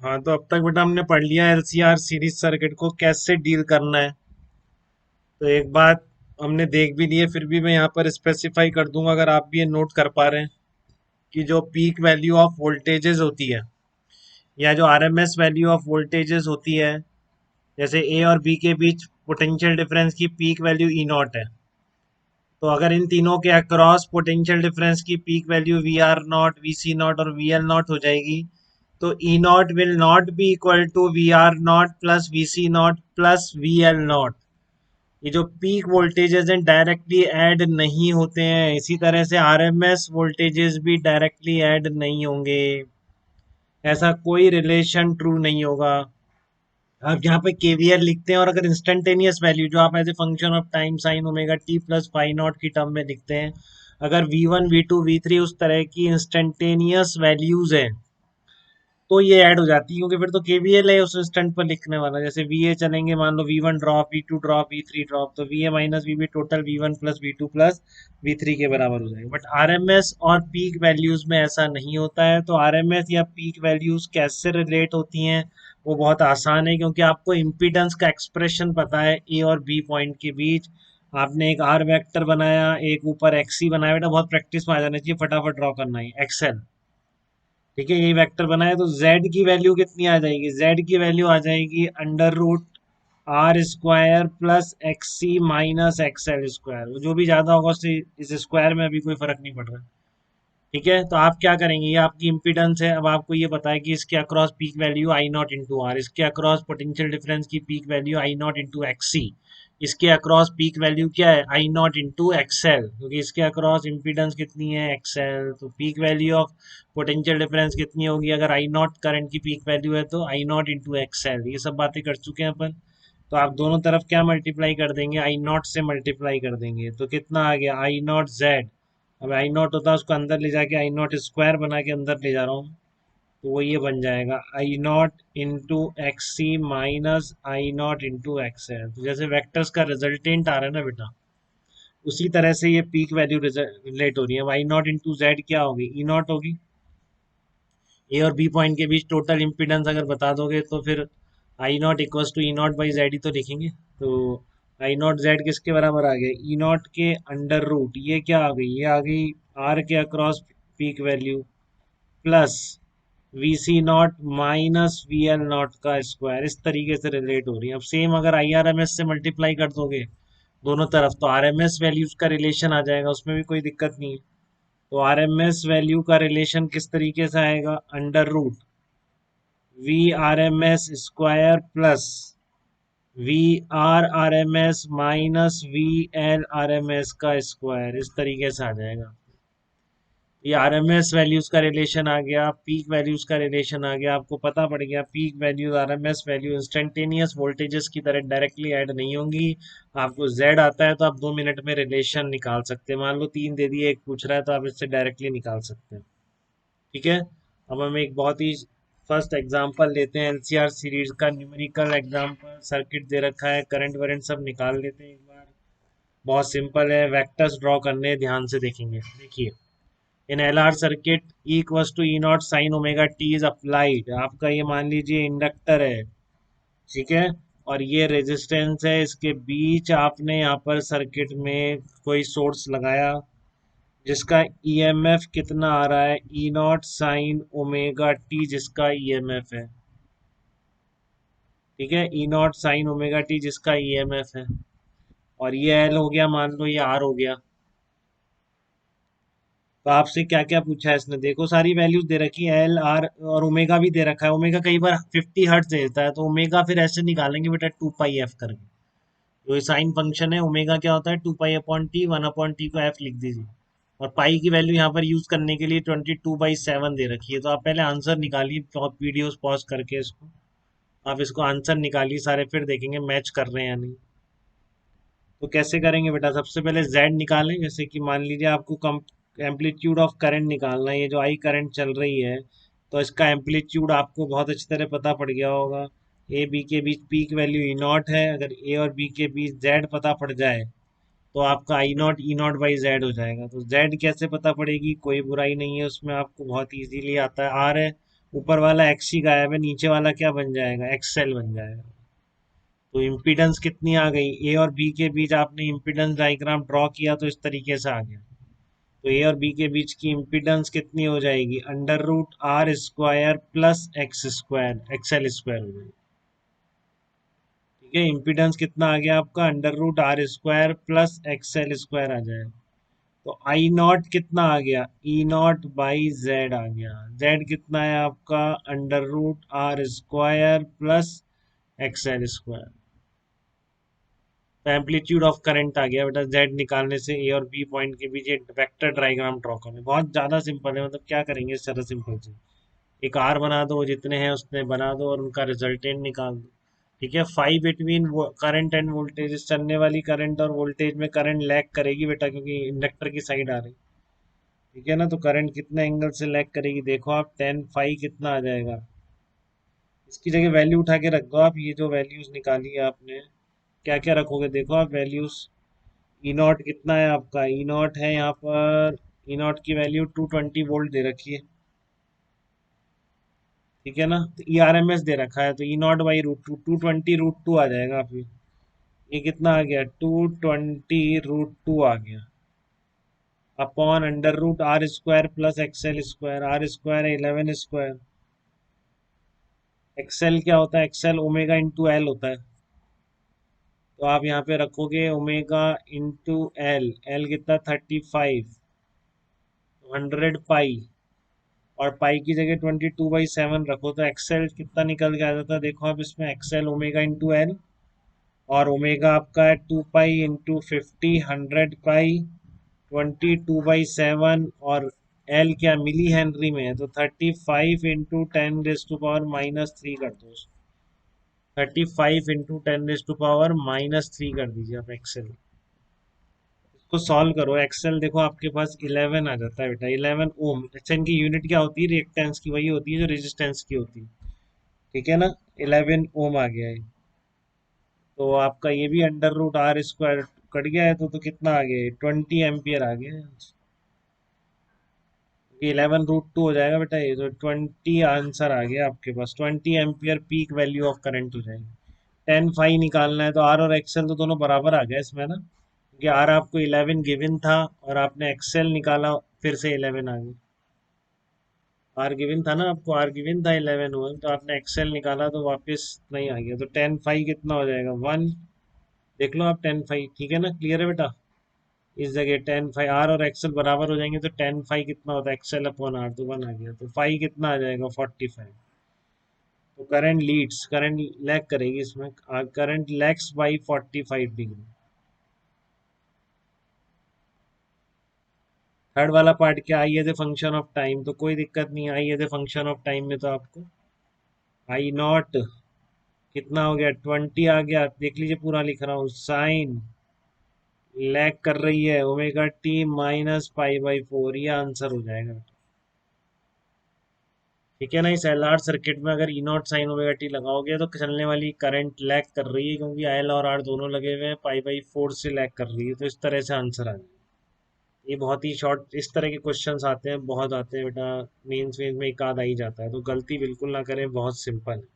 हाँ, तो अब तक बेटा हमने पढ़ लिया एलसीआर सीरीज सर्किट को कैसे डील करना है। तो एक बात हमने देख भी ली है, फिर भी मैं यहाँ पर स्पेसिफाई कर दूंगा अगर आप भी ये नोट कर पा रहे हैं कि जो पीक वैल्यू ऑफ वोल्टेजेस होती है या जो आरएमएस वैल्यू ऑफ वोल्टेजेस होती है, जैसे ए और बी के बीच पोटेंशियल डिफरेंस की पीक वैल्यू ई नॉट है। तो अगर इन तीनों के अक्रॉस पोटेंशियल डिफरेंस की peak value V R naught, V C naught और वी एल नॉट हो जाएगी, तो E naught will not be equal to V R naught plus V C naught plus V L naught. ये जो peak voltages हैं directly add नहीं होते हैं, इसी तरह से आरएमएस वोल्टेजेस भी डायरेक्टली ऐड नहीं होंगे। ऐसा कोई रिलेशन ट्रू नहीं होगा। आप यहाँ पे केवीएल लिखते हैं और अगर इंस्टेंटेनियस वैल्यू जो आप as a function of time sine omega t plus phi naught की टर्म में लिखते हैं, अगर V1 V2 V3 उस तरह की इंस्टेंटेनियस वैल्यूज हैं तो ये ऐड हो जाती है, क्योंकि फिर तो केवीएल है उस इंस्टेंट पर लिखने वाला। जैसे वीए चलेंगे, मान लो V1 drop, V2 drop, V3 drop, तो VA minus VB total V1 plus V2 plus V3 के बराबर हो जाएगा। बट आरएमएस और पीक वैल्यूज में ऐसा नहीं होता है। तो आरएमएस या पीक वैल्यूज कैसे रिलेट होती हैं, वो बहुत आसान है, क्योंकि आपको इम्पीडेंस का एक्सप्रेशन पता है ए और बी पॉइंट के बीच। आपने एक आर वेक्टर बनाया, एक ऊपर एक्सी बनाया, बेटा बहुत प्रैक्टिस में आ जाना चाहिए, फटाफट ड्रॉ करना है एक्सेल। ठीक है, यही वेक्टर बनाया तो z की वैल्यू कितनी आ जाएगी, z की वैल्यू आ जाएगी under root R square plus X C minus X L square. जो भी ज्यादा होगा उससे इस स्क्वायर में अभी कोई फर्क नहीं पड़ रहा। ठीक है, तो आप क्या करेंगे, ये आपकी इम्पीडेंस है। अब आपको ये पता है कि इसके across peak value I naught into R, इसके अक्रॉस पोटेंशियल डिफरेंस की peak value I naught into X C, इसके अक्रॉस पीक वैल्यू क्या है, आई नॉट इंटू एक्सएल, क्योंकि इसके अक्रॉस इम्पीडेंस कितनी है, एक्सएल। तो peak value of potential difference कितनी होगी, अगर आई नॉट करंट की पीक वैल्यू है तो आई नॉट इंटू एक्सएल। ये सब बातें कर चुके हैं अपन। तो आप दोनों तरफ क्या मल्टीप्लाई कर देंगे, आई नॉट से मल्टीप्लाई कर देंगे, तो कितना आ गया, आई नॉट जेड। अब आई नॉट होता है उसको अंदर ले जाके आई नॉट स्क्वायर बना के अंदर ले जा रहा हूँ, तो वो ये बन जाएगा I naught into X C minus I naught into X है। तो जैसे वेक्टर्स का रिजल्टेंट आ रहा है ना बेटा, उसी तरह से ये पीक वैल्यू रिलेट हो रही है। आई नॉट इंटू जेड क्या होगी, ई नॉट होगी। ए और बी पॉइंट के बीच टोटल इम्पीडेंस अगर बता दोगे तो फिर I naught equals to E naught by Z ही तो लिखेंगे। तो आई नॉट जेड किसके बराबर आ गया, ई नॉट के अंडर रूट, ये क्या आ गई, ये आ गई आर के across peak value plus V C naught minus V L naught का स्क्वायर। इस तरीके से रिलेट हो रही है। अब सेम अगर आई आर एम एस से मल्टीप्लाई कर दोगे दोनों तरफ, तो आर एम एस वैल्यूज का रिलेशन आ जाएगा, उसमें भी कोई दिक्कत नहीं है। तो आर एम एस वैल्यू का रिलेशन किस तरीके से आएगा, under root V R M S square plus V R M S minus V L R M S का स्क्वायर, इस तरीके से आ जाएगा। ये आरएमएस वैल्यूज का रिलेशन आ गया, पीक वैल्यूज का रिलेशन आ गया। आपको पता पड़ गया peak values RMS value instantaneous voltages की तरह डायरेक्टली ऐड नहीं होंगी। आपको जेड आता है तो आप 2 मिनट में रिलेशन निकाल सकते हैं। मान लो तीन दे दिए, एक पूछ रहा है, तो आप इससे डायरेक्टली निकाल सकते हैं। ठीक है, अब हम एक बहुत ही फर्स्ट एग्जांपल लेते हैं, एलसीआर सीरीज का न्यूमेरिकल एग्जांपल। सर्किट दे रखा है, करंट वरेंट सब निकाल लेते हैं एक बार। बहुत सिंपल है, वेक्टर्स ड्रॉ करने हैं, ध्यान से देखेंगे। देखिए, in L R circuit E equals to E naught sine omega t is applied. आपका ये मान लीजिए इंडक्टर है, ठीक है, और ये रेजिस्टेंस है, इसके बीच आपने यहाँ पर सर्किट में कोई सोर्स लगाया जिसका ईएमएफ कितना आ रहा है, ई नॉट साइन ओमेगा टी जिसका ईएमएफ है। ठीक है, ई नॉट साइन ओमेगा टी जिसका ईएमएफ है, और ये एल हो गया, मान लो ये आर हो गया। तो आपसे क्या क्या पूछा है इसने, देखो सारी वैल्यूज दे रखी है, एल आर और ओमेगा भी दे रखा है। ओमेगा कई बार 50 हर्ट्ज देता है, तो ओमेगा फिर ऐसे निकालेंगे बेटा 2 पाई एफ करके। जो ये साइन फंक्शन है, ओमेगा क्या होता है, 2 pi upon T, 1 upon T को एफ लिख दीजिए। और पाई की वैल्यू यहाँ पर यूज करने के लिए 22/7 दे रखी है। तो आप पहले आंसर निकालिए, वीडियोस पॉज करके इसको आप इसको आंसर निकालिए सारे, फिर देखेंगे मैच कर रहे हैं या नहीं। तो कैसे करेंगे बेटा, सबसे पहले z निकालें। जैसे कि मान लीजिए आपको कम एम्पलीट्यूड ऑफ करंट निकालना है, ये जो आई करंट चल रही है, तो इसका एम्पलीट्यूड आपको बहुत अच्छी तरह पता पड़ गया होगा। ए बी के बीच पीक वैल्यू ई नॉट है, अगर ए और बी के बीच जेड पता पड़ जाए तो आपका I naught E naught by Z हो जाएगा। तो जेड कैसे पता पड़ेगी, कोई बुराई नहीं है उसमें, आपको बहुत इजीली आता है। आर है, ऊपर वाला एक्स ही गायब है, नीचे वाला क्या बन जाएगा, एक्सएल बन जाएगा। तो इम्पीडेंस कितनी आ गई, ए और बी के बीच आपने इम्पीडेंस डायग्राम ड्रॉ किया तो इस तरीके से आ गया। तो ए और बी के बीच की इम्पीडेंस कितनी हो जाएगी, under root R square plus X square, XL square हो जाएगी। ठीक है, इम्पीडेंस कितना आ गया आपका, under root R square plus XL square आ जाएगा। तो आई नॉट कितना आ गया, ई नॉट बाई जेड आ गया। जेड कितना है आपका, under root R square plus XL square. तो एम्पलीट्यूड ऑफ करंट आ गया बेटा, जेड निकालने से ए और बी पॉइंट के बीच एक वेक्टर डायग्राम ड्रॉ करना, बहुत ज्यादा सिंपल है। मतलब क्या करेंगे इस तरह सिंपल से, एक आर बना दो, जितने हैं उतने बना दो और उनका रिजल्टेंट निकाल दो। ठीक है, five between current end voltage, चलने वाली करंट और वोल्टेज में करंट लैग करेगी बेटा, क्योंकि इंडक्टर की साइड आ रही। ठीक है ना, तो करंट कितने एंगल से लैग करेगी, देखो आप, टेन फाइव कितना आ जाएगा। इसकी जगह वैल्यू उठा के रख दो आप, ये जो वैल्यूज निकाली है आपने, क्या क्या रखोगे देखो आप वैल्यूज। ई नॉट कितना है आपका, ई नॉट है यहाँ पर, ई नॉट की वैल्यू 220 वोल्ट दे रखी है। ठीक है ना, तो ई आर एम एस दे रखा है, तो E naught by root two, 220 root two आ जाएगा फिर। ये कितना आ गया, 220 रूट टू आ गया, upon under root R square plus XL square. R square है 11 स्क्वायर, एक्सएल क्या होता है, एक्सएल ओमेगा इंटू एल होता है। तो आप यहाँ पे रखोगे ओमेगा इंटू एल, एल कितना 35, 100 पाई, और पाई की जगह 22/7 रखो, तो एक्सएल कितना निकल के आ जाता है देखो आप, इसमें एक्सएल ओमेगा इंटू एल, और ओमेगा आपका है 2 पाई इंटू 50, 100 पाई, 22/7, और एल क्या मिली हेनरी में है, तो 35 इंटू 10⁻³ कर दो। 35 इंटू 10⁻³ कर दीजिए आप एक्सेल। इसको सॉल्व करो, एक्सेल देखो आपके पास 11 आ जाता है बेटा, 11 ओम। अच्छा, इनकी यूनिट क्या होती है, रिएक्टेंस की, वही होती है जो रेजिस्टेंस की होती है। ठीक है ना, 11 ओम आ गया है। तो आपका ये भी under root R square cut गया है, तो कितना आ गया, 20 एम्पियर आ गया है। 11√2 हो जाएगा बेटा, ये तो 20 आंसर आ गया आपके पास, 20 ampere peak value of current हो जाएगी। 10 फाई निकालना है, तो आर और एक्सएल तो दोनों बराबर आ गए इसमें ना, क्योंकि आर आपको 11 गिवन था और आपने एक्सएल निकाला, फिर से 11 आ गई। आर गिवन था ना आपको, आर गिवन था 11 हुआ, तो आपने एक्सएल निकाला तो वापस नहीं आ गया, तो 10 फाई कितना हो जाएगा, 1। देख लो आप 10 फाई, ठीक है ना, क्लियर है बेटा। इस जगह 10 फाई, आर और एक्सएल बराबर हो जाएंगे, तो 10 फाई कितना होता है, एक्सएल अपॉन आर, तो 1 आ गया, तो फाई कितना आ जाएगा, 45। तो करंट लीड्स, करंट लैग करेगी इसमें, current lags by 45 degree. Third वाला पार्ट क्या, I as a function of time, तो कोई दिक्कत नहीं, I as a function of time में तो आपको आई नॉट कितना हो गया, 20 आ गया। देख लीजिए पूरा लिख रहा हूँ, साइन लैग कर रही है ω t - π/4, ये आंसर हो जाएगा। ठीक है ना, इस एल आर सर्किट में अगर ई नॉट साइन ओमेगा टी लगाओगे तो चलने वाली करंट लैग कर रही है, क्योंकि एल और आर दोनों लगे हुए हैं, π/4 से लैग कर रही है, तो इस तरह से आंसर आ जाए। ये बहुत ही शॉर्ट, इस तरह के क्वेश्चंस आते हैं, बहुत आते हैं बेटा, मेंस वेंस में एक आध आ ही जाता है, तो गलती बिल्कुल ना करें, बहुत सिंपल है।